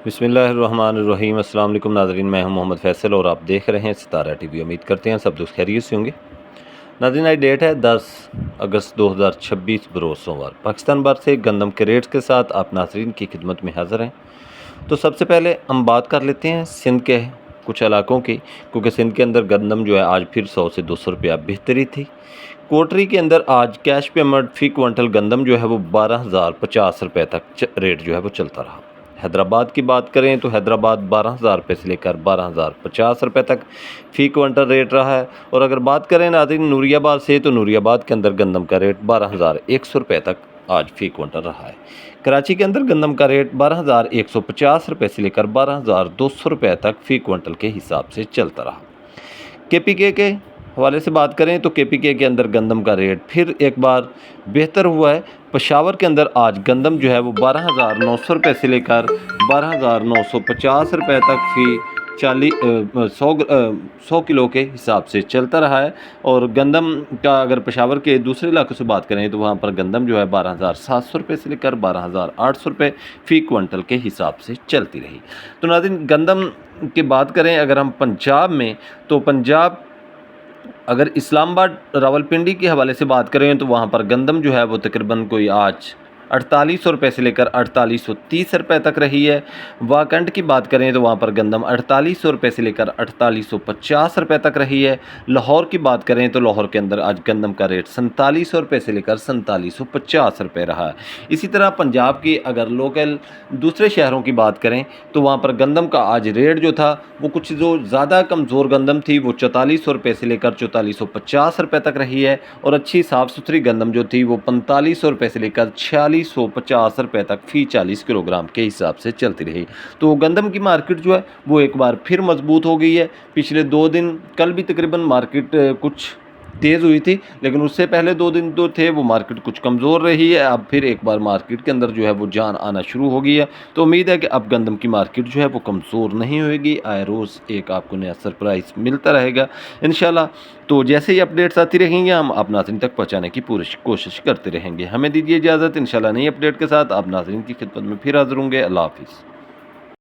بسم اللہ الرحمن الرحیم۔ السلام علیکم ناظرین، میں ہوں محمد فیصل اور آپ دیکھ رہے ہیں ستارہ ٹی وی۔ امید کرتے ہیں سب دوست خیریت سے ہوں گے۔ ناظرین، آج ڈیٹ ہے 10 اگست 2026 بروز سوموار۔ پاکستان بھر سے گندم کے ریٹس کے ساتھ آپ ناظرین کی خدمت میں حاضر ہیں۔ تو سب سے پہلے ہم بات کر لیتے ہیں سندھ کے کچھ علاقوں کی، کیونکہ سندھ کے اندر گندم جو ہے آج پھر 100 سے 200 روپیہ بہتری تھی۔ کوٹری کے اندر آج کیش پیمنٹ فی کوئنٹل گندم جو ہے وہ 12,050 روپے تک ریٹ جو ہے وہ چلتا رہا۔ حیدرآباد کی بات کریں تو حیدرآباد 12,000 روپے سے لے کر 12,050 روپے تک فی کوئنٹل ریٹ رہا ہے۔ اور اگر بات کریں ناظرین نوری آباد سے، تو نوری آباد کے اندر گندم کا ریٹ 12,100 روپے تک آج فی کوئنٹل رہا ہے۔ کراچی کے اندر گندم کا ریٹ 12,150 روپے سے لے کر 12,200 روپے تک فی کوئنٹل کے حساب سے چلتا رہا۔ کے پی کے حوالے سے بات کریں تو کے پی کے اندر گندم کا ریٹ پھر ایک بار بہتر ہوا ہے۔ پشاور کے اندر آج گندم جو ہے وہ 12,900 روپے سے لے کر 12,950 روپے تک فی 100 کلو کے حساب سے چلتا رہا ہے۔ اور گندم کا اگر پشاور کے دوسرے علاقوں سے بات کریں تو وہاں پر گندم جو ہے 12,700 روپے سے لے کر 12,800 روپے فی کوئنٹل کے حساب سے چلتی رہی۔ تو ناظرین، گندم کی بات کریں اگر ہم پنجاب میں، تو پنجاب اگر اسلام آباد راولپنڈی کے حوالے سے بات کریں تو وہاں پر گندم جو ہے وہ تقریباً کوئی آج 4,800 روپے سے لے کر 4,830 روپے تک رہی ہے۔ واکنڈ کی بات کریں تو وہاں پر گندم 4,800 روپے سے لے کر 4,850 روپے تک رہی ہے۔ لاہور کی بات کریں تو لاہور کے اندر آج گندم کا ریٹ 4,700 روپے سے لے کر 4,750 روپے رہا ہے۔ اسی طرح پنجاب کی اگر لوکل دوسرے شہروں کی بات کریں تو وہاں پر گندم کا آج ریٹ جو تھا وہ کچھ جو زیادہ کمزور گندم تھی وہ 4,400 روپے سے لے کر 4,450 روپے تک رہی ہے، اور اچھی صاف ستھری گندم جو تھی وہ 4,500 روپے سے لے کر 4,650 روپے تک فی 40 کلو گرام کے حساب سے چلتی رہی۔ تو گندم کی مارکیٹ جو ہے وہ ایک بار پھر مضبوط ہو گئی ہے۔ پچھلے 2 دن کل بھی تقریباً مارکیٹ کچھ تیز ہوئی تھی، لیکن اس سے پہلے 2 دن تو تھے وہ مارکیٹ کچھ کمزور رہی ہے۔ اب پھر ایک بار مارکیٹ کے اندر جو ہے وہ جان آنا شروع ہو گئی ہے۔ تو امید ہے کہ اب گندم کی مارکیٹ جو ہے وہ کمزور نہیں ہوئے گی، آئے روز ایک آپ کو نیا سرپرائز ملتا رہے گا انشاءاللہ۔ تو جیسے ہی اپڈیٹس آتی رہیں گے ہم آپ ناظرین تک پہنچانے کی پوری کوشش کرتے رہیں گے۔ ہمیں دیجیے اجازت، انشاءاللہ نئی اپڈیٹ کے ساتھ آپ ناظرین کی خدمت میں پھر حاضر ہوں گے۔ اللہ حافظ۔